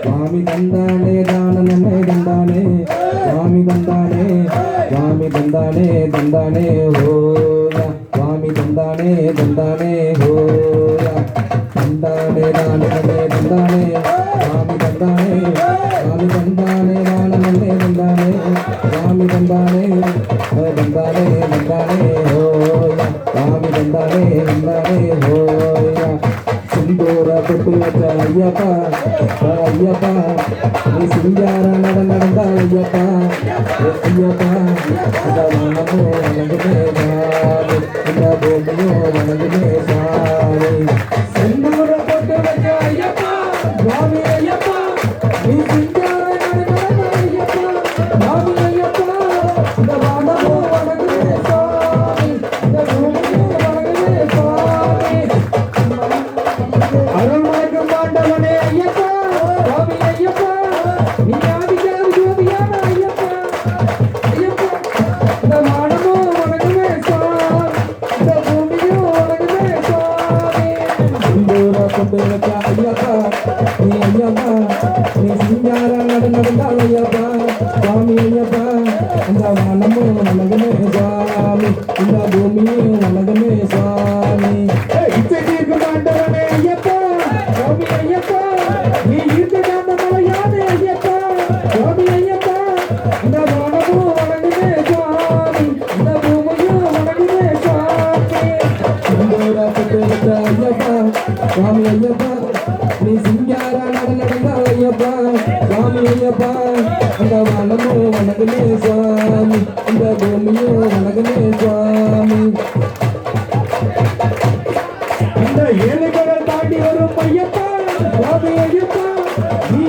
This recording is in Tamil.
சுவாமி தந்தானே தான நன்மை தந்தானே சுவாமி தந்தானே சுவாமி தந்தானே தந்தானே ஹோயா சுவாமி தந்தானே தந்தானே ஹோயா தந்தானே தான நன்மை தந்தானே சுவாமி தந்தானே சுவாமி தந்தானே தான நன்மை தந்தானே சுவாமி தந்தானே தந்தானே தந்தானே ஹோயா சுவாமி தந்தானே தந்தானே ஹோயா சிந்தூர தொட்டு வச்ச ஐயப்பா ஐயப்பா நீ சிங்கார நடந்த ஐயப்பா ஐயப்பா இந்த மனமோ வணங்குமே சாமி இந்த பூமியோ வணங்குமே சாமி சிந்தூர தொட்டு வச்ச ஐயப்பா சுவாமி ஐயப்பா நீ சிங்கார நடந்த ஐயப்பா சுவாமி ஐயப்பா இந்த மனமோ வணங்குமே சாமி இந்த பூமியோ வணங்குமே சாமி அருள்மலைக்கும் ஆண்டவனே ஐயப்பா சுவாமி ஐயப்பா நீ ஆதிகாரி ஜோதியான ஐயப்பா ஐயப்பா இந்த மானமோ வணங்குமே சாமி இந்த பூமியோ வணங்குமே சாமி சிந்தூர கொண்டு வச்ச ஐயப்பா நீ ஐயப்பா நீ சிங்கார நடந்த ஐயப்பா சுவாமி ஐயப்பா இந்த மானமோ வணங்குமே சாமி இந்த பூமியோ வணங்குமே சாமி இச்சைக்கும் ஆண்டவனே ஐயப்பா சுவாமி ஐயப்பா நீ இருக்காந்த மலையானே ஐயப்பா சுவாமி ஐயப்பா இந்த வானமோ வணங்குமே சாமி இந்த பூமியோ வணங்குமே சாமி சிந்தூர கொண்டு வச்ச ஐயப்பா சுவாமி ஐயப்பா நீ சிங்கார நடந்த ஐயப்பா சுவாமி ஐயப்பா இந்த வானமோ வணங்குமே சாமி இந்த பூமியோ வணங்குமே சாமி இந்த ஏழைகளை தாண்டி வரும் ஐயப்பா சுவாமி ஐயப்பா நீ